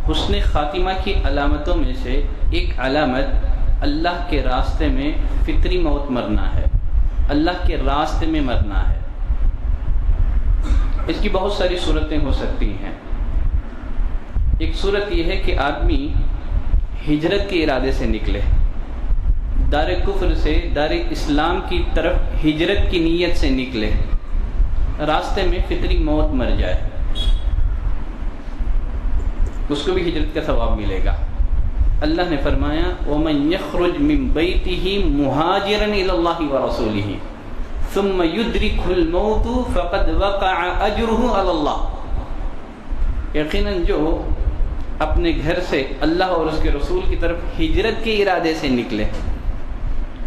حسن خاتمہ کی علامتوں میں سے ایک علامت اللہ کے راستے میں فطری موت مرنا ہے، اللہ کے راستے میں مرنا ہے۔ اس کی بہت ساری صورتیں ہو سکتی ہیں۔ ایک صورت یہ ہے کہ آدمی ہجرت کے ارادے سے نکلے، دار کفر سے دار اسلام کی طرف ہجرت کی نیت سے نکلے، راستے میں فطری موت مر جائے، اس کو بھی ہجرت کا ثواب ملے گا۔ اللہ نے فرمایا وَمَن يَخْرُجْ مِن بَيْتِهِ مُهَاجِرًا إِلَى اللَّهِ وَرَسُولِهِ ثُمَّ يُدْرِكْهُ الْمَوْتُ فَقَدْ وَقَعَ أَجْرُهُ عَلَى اللَّهِ، یقیناً جو اپنے گھر سے اللہ اور اس کے رسول کی طرف ہجرت کے ارادے سے نکلے،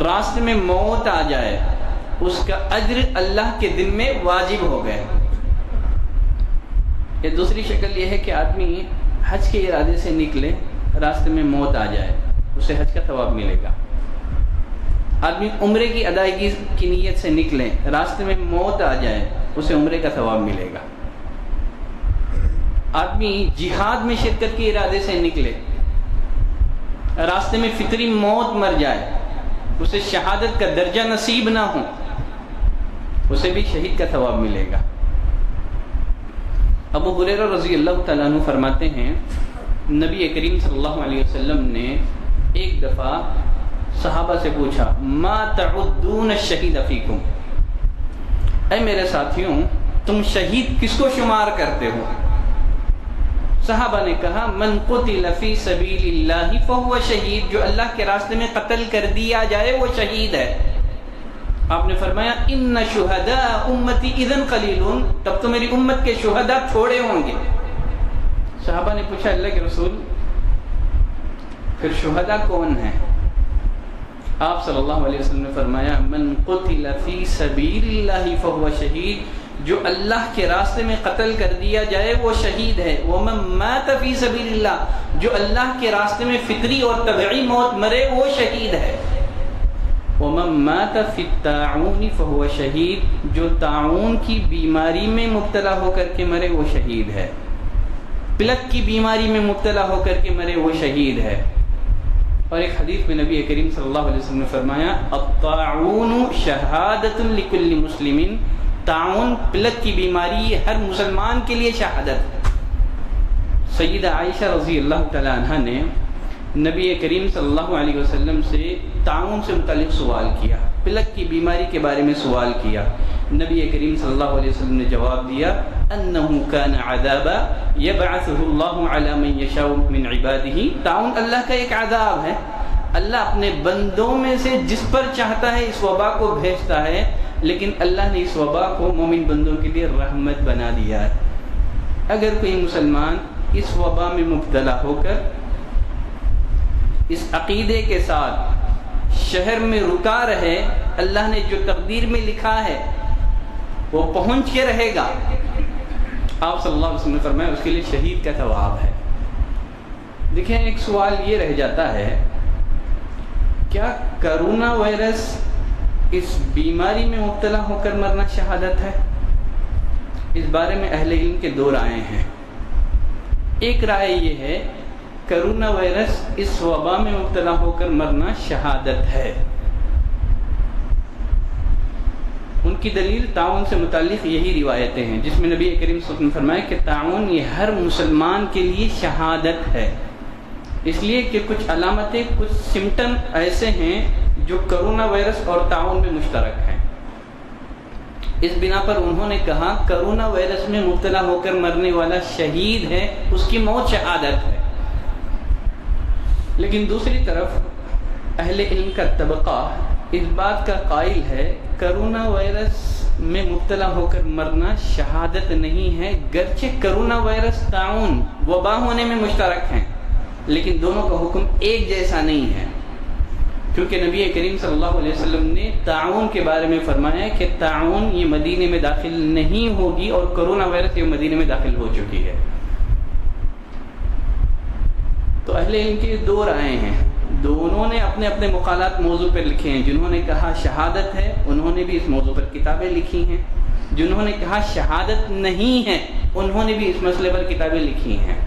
راستے میں موت آ جائے، اس کا اجر اللہ کے دل میں واجب ہو گئے۔ یہ دوسری شکل یہ ہے کہ آدمی حج کے ارادے سے نکلے، راستے میں موت آ جائے، اسے حج کا ثواب ملے گا۔ آدمی عمرے کی ادائیگی کی نیت سے نکلے، راستے میں موت آ جائے، اسے عمرے کا ثواب ملے گا۔ آدمی جہاد میں شرکت کے ارادے سے نکلے، راستے میں فطری موت مر جائے، اسے شہادت کا درجہ نصیب نہ ہو، اسے بھی شہید کا ثواب ملے گا۔ ابو ہریرہ رضی اللہ تعالیٰ عنہ فرماتے ہیں نبی کریم صلی اللہ علیہ وسلم نے ایک دفعہ صحابہ سے پوچھا ما تعدون الشہید فیکم، اے میرے ساتھیوں تم شہید کس کو شمار کرتے ہو؟ صحابہ نے کہا من قتل فی سبیل اللہ فہو شہید، جو اللہ کے راستے میں قتل کر دیا جائے وہ شہید ہے۔ آپ نے فرمایا ان شہداء امتی اذن قلیلون، تب تو میری امت کے شہداء تھوڑے ہوں گے۔ صحابہ نے پوچھا اللہ کے رسول پھر شہداء کون ہیں؟ آپ صلی اللہ علیہ وسلم نے فرمایا من قتل فی سبیل اللہ فہو شہید، جو اللہ کے راستے میں قتل کر دیا جائے وہ شہید ہے۔ ومن مات فی سبیل اللہ، جو اللہ کے راستے میں فطری اور طبعی موت مرے وہ شہید ہے۔ ومن مات فی الطاعون فہو شہید، جو طاعون کی بیماری میں مبتلا ہو کر کے مرے وہ شہید ہے، پلک کی بیماری میں مبتلا ہو کر کے مرے وہ شہید ہے۔ اور ایک حدیث میں نبی کریم صلی اللہ علیہ وسلم نے فرمایا الطاعون شہادۃ لکل مسلم، طاعون پلک کی بیماری ہر مسلمان کے لیے شہادت۔ سیدہ عائشہ رضی اللہ تعالی عنہا نے نبی کریم صلی اللہ علیہ وسلم سے طاعون سے متعلق سوال کیا، پلک کی بیماری کے بارے میں سوال کیا۔ نبی کریم صلی اللہ علیہ وسلم نے جواب دیا انه كان عذابا يبعثه الله على من يشاء من عباده، طاعون اللہ کا ایک عذاب ہے، اللہ اپنے بندوں میں سے جس پر چاہتا ہے اس وبا کو بھیجتا ہے، لیکن اللہ نے اس وبا کو مومن بندوں کے لیے رحمت بنا دیا ہے۔ اگر کوئی مسلمان اس وبا میں مبتلا ہو کر اس عقیدے کے ساتھ شہر میں رکا رہے، اللہ نے جو تقدیر میں لکھا ہے وہ پہنچ کے رہے گا، آپ صلی اللہ علیہ وسلم نے فرمایا اس کے لیے شہید کا ثواب ہے۔ دیکھیں ایک سوال یہ رہ جاتا ہے کیا کرونا وائرس اس بیماری میں مبتلا ہو کر مرنا شہادت ہے؟ اس بارے میں اہل علم کے دو رائے ہیں۔ ایک رائے یہ ہے کرونا وائرس اس وبا میں مبتلا ہو کر مرنا شہادت ہے۔ ان کی دلیل طاعون سے متعلق یہی روایتیں ہیں جس میں نبی کریم صلی اللہ علیہ وسلم نے فرمایا کہ طاعون یہ ہر مسلمان کے لیے شہادت ہے، اس لیے کہ کچھ علامتیں کچھ سمٹم ایسے ہیں جو کرونا وائرس اور طاعون میں مشترک ہیں۔ اس بنا پر انہوں نے کہا کرونا وائرس میں مبتلا ہو کر مرنے والا شہید ہے، اس کی موت شہادت ہے۔ لیکن دوسری طرف اہل علم کا طبقہ اس بات کا قائل ہے کرونا وائرس میں مبتلا ہو کر مرنا شہادت نہیں ہے، گرچہ کرونا وائرس طاعون وبا ہونے میں مشترک ہیں، لیکن دونوں کا حکم ایک جیسا نہیں ہے، کیونکہ نبی کریم صلی اللہ علیہ وسلم نے طاعون کے بارے میں فرمایا کہ طاعون یہ مدینے میں داخل نہیں ہوگی اور کرونا وائرس یہ مدینے میں داخل ہو چکی ہے۔ تو اہل علم کی دو رائے ہیں، دونوں نے اپنے اپنے مقالات موضوع پر لکھے ہیں۔ جنہوں نے کہا شہادت ہے انہوں نے بھی اس موضوع پر کتابیں لکھی ہیں، جنہوں نے کہا شہادت نہیں ہے انہوں نے بھی اس مسئلے پر کتابیں لکھی ہیں۔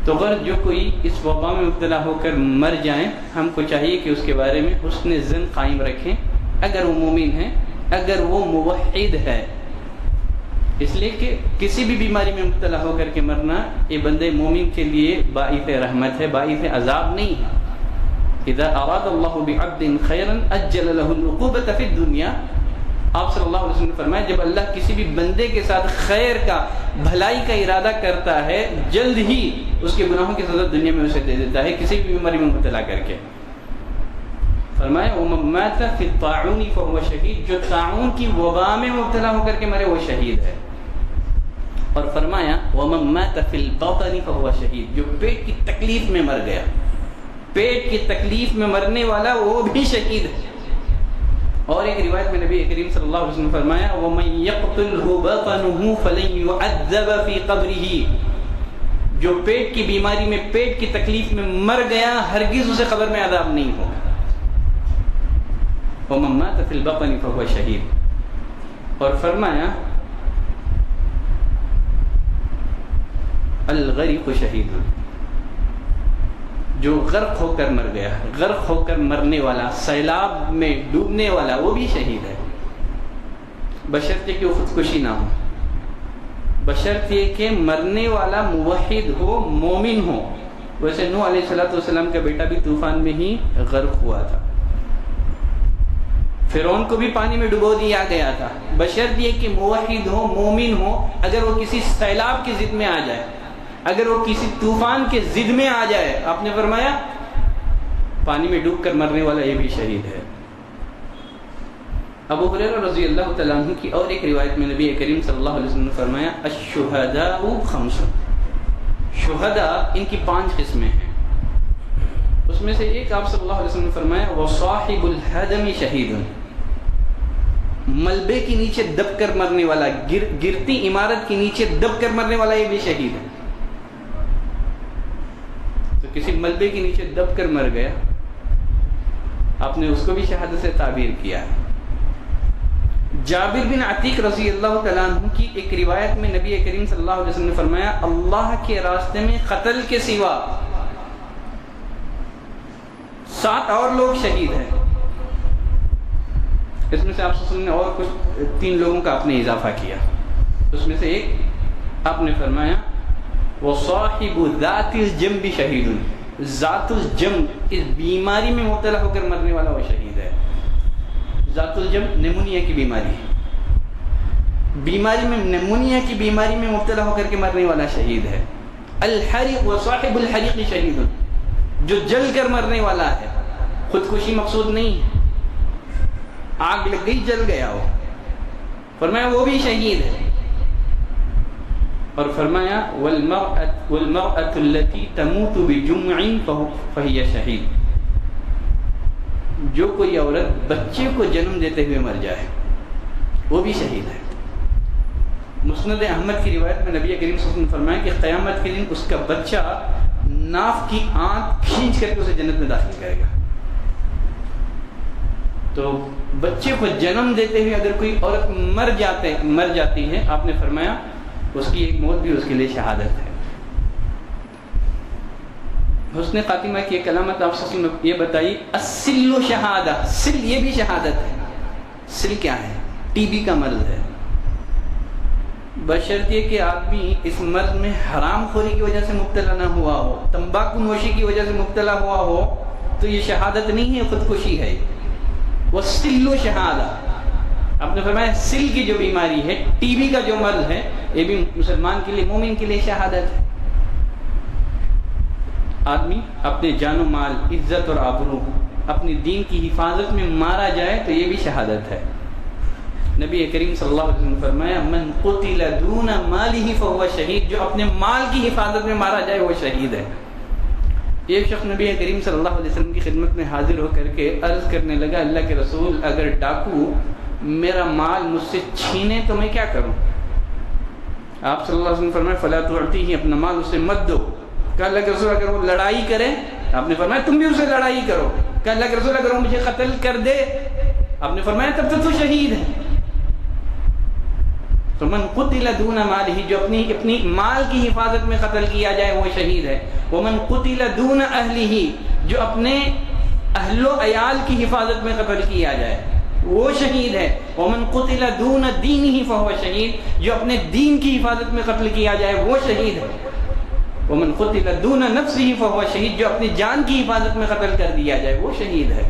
تو غرض جو کوئی اس وبا میں مبتلا ہو کر مر جائیں، ہم کو چاہیے کہ اس کے بارے میں حسن ظن قائم رکھیں، اگر وہ مومن ہے، اگر وہ موحد ہے، اس لیے کہ کسی بھی بیماری میں مبتلا ہو کر کے مرنا یہ بندے مومن کے لیے باعث رحمت ہے، باعث عذاب نہیں ہے۔ اذا اراد اللہ بعبد خیرا اجل له العقوبۃ فی الدنیا، آپ صلی اللہ علیہ وسلم نے فرمایا جب اللہ کسی بھی بندے کے ساتھ خیر کا، بھلائی کا ارادہ کرتا ہے، جلد ہی اس کے گناہوں کی سزا دنیا میں اسے دے دیتا ہے کسی بھی بیماری میں مبتلا کر کے۔ فرمایا ومن مات فی الطاعون فهو شہید، جو طاعون کی وبا میں مبتلا ہو کر کے مرے وہ شہید ہے۔ اور فرمایا ومن مات فی البطن فهو شہید، جو پیٹ کی تکلیف میں مر گیا، پیٹ کی تکلیف میں مرنے والا وہ بھی شہید ہے۔ اور ایک روایت میں نبی کریم صلی اللہ علیہ وسلم نے فرمایا وَمَن يَقْتُلْهُ بَطَنُهُ فَلَن يُعَذَّبَ فِي قَبْرِهِ، جو پیٹ کی بیماری میں، پیٹ کی تکلیف میں مر گیا، ہرگز اسے قبر میں عذاب نہیں ہوگا۔ وَمَن مَاتَ فِي الْبَطْنِ فَهُوَ شَهِيدٌ۔ اور فرمایا الْغَرِقُ شَهِيدٌ، جو غرق ہو کر مر گیا، غرق ہو کر مرنے والا، سیلاب میں ڈوبنے والا، وہ بھی شہید ہے، بشرط کہ وہ خودکشی نہ ہو، بشرط یہ کہ مرنے والا موحد ہو، مومن ہو۔ ویسے نوح علیہ السلام کا بیٹا بھی طوفان میں ہی غرق ہوا تھا، فرعون کو بھی پانی میں ڈبو دیا گیا تھا، بشرط یہ کہ موحد ہو، مومن ہو۔ اگر وہ کسی سیلاب کی ضد میں آ جائے، اگر وہ کسی طوفان کے ضد میں آ جائے، آپ نے فرمایا پانی میں ڈوب کر مرنے والا یہ بھی شہید ہے۔ ابو ہریرہ رضی اللہ تعالیٰ عنہ کی اور ایک روایت میں نبی کریم صلی اللہ علیہ وسلم نے فرمایا الشہداء خمس، شہداء ان کی 5 قسمیں ہیں، اس میں سے ایک آپ صلی اللہ علیہ وسلم نے فرمایا وصاحب الہدم شہید، ملبے کے نیچے دب کر مرنے والا، گرتی عمارت کے نیچے دب کر مرنے والا یہ بھی شہید ہے۔ تو کسی ملبے کے نیچے دب کر مر گیا، آپ نے اس کو بھی شہادت سے تعبیر کیا ہے۔ جابر بن عتیق رضی اللہ تعالیٰ عنہ کی ایک روایت میں نبی کریم صلی اللہ علیہ وسلم نے فرمایا اللہ کے راستے میں قتل کے سوا 7 اور لوگ شہید ہیں۔ اس میں سے آپ صلی اللہ علیہ وسلم نے اور کچھ 3 لوگوں کا آپ نے اضافہ کیا، اس میں سے ایک آپ نے فرمایا وصاحب ذات الجنب شہید، ذات الجنب اس بیماری میں مبتلا ہو کر مرنے والا وہ شہید ہے۔ ذات الجنب نمونیا کی بیماری ہے، بیماری میں، نمونیا کی بیماری میں مبتلا ہو کر کے مرنے والا شہید ہے۔ الحریق وصاحب الحریق شہید، جو جل کر مرنے والا ہے، خودکشی مقصود نہیں ہے، آگ لگ گئی جل گیا ہو، فرمایا وہ بھی شہید ہے۔ اور فرمایا والمرأة التي تموت بجمع فهي شہید، جو کوئی عورت بچے کو جنم دیتے ہوئے مر جائے وہ بھی شہید ہے۔ مسند احمد کی روایت میں نبی کریم صلی اللہ علیہ وسلم نے فرمایا کہ قیامت کے دن اس کا بچہ ناف کی آنکھ کھینچ کر کے اسے جنت میں داخل کرے گا۔ تو بچے کو جنم دیتے ہوئے اگر کوئی عورت مر جاتی ہے، آپ نے فرمایا اس کی ایک موت بھی اس کے لیے شہادت ہے۔ حسن خاتمہ کی ایک علامت آپ سے یہ بتائی السل شہادہ، سل یہ بھی شہادت ہے۔ سل کیا ہے؟ ٹی بی کا مرض ہے، بشرط یہ کہ آدمی اس مرض میں حرام خوری کی وجہ سے مبتلا نہ ہوا ہو، تمباکو نوشی کی وجہ سے مبتلا ہوا ہو، تو یہ شہادت نہیں ہے، خودکشی ہے۔ وہ سل شہادہ، آپ نے فرمایا سل کی جو بیماری ہے، ٹی بی کا جو مرض ہے، یہ بھی مسلمان کے لیے، مومن کے لیے شہادت ہے۔ آدمی اپنے جان و مال، عزت اور آبرو، اپنی دین کی حفاظت میں مارا جائے تو یہ بھی شہادت ہے۔ نبی کریم صلی اللہ علیہ وسلم نے فرمایا من قتل دون مالہ فہو شہید، جو اپنے مال کی حفاظت میں مارا جائے وہ شہید ہے۔ ایک شخص نبی کریم صلی اللہ علیہ وسلم کی خدمت میں حاضر ہو کر کے عرض کرنے لگا اللہ کے رسول، اگر ڈاکو میرا مال مجھ سے چھینے تو میں کیا کروں؟ آپ صلی اللہ علیہ وسلم فرمایا فلا تعطیہ، اپنا مال اسے مت دو۔ کہ اللہ کے رسول اگر وہ لڑائی کرے، آپ نے فرمایا تم بھی اسے لڑائی کرو۔ کہ اللہ کے رسول اگر وہ مجھے قتل کر دے، آپ نے فرمایا تب تو شہید ہے۔ تو من قتل دون مالہ، جو اپنی مال کی حفاظت میں قتل کیا جائے وہ شہید ہے. ومن قتل دون اہلہ، جو اپنے اہل و عیال کی حفاظت میں قتل کیا جائے وہ شہید ہے. ومن قتل دون دینہ فہو شہید، جو اپنے دین کی حفاظت میں قتل کیا جائے وہ شہید ہے. ومن قتل دون نفسہ فہو شہید، جو اپنی جان کی حفاظت میں قتل کر دیا جائے وہ شہید ہے.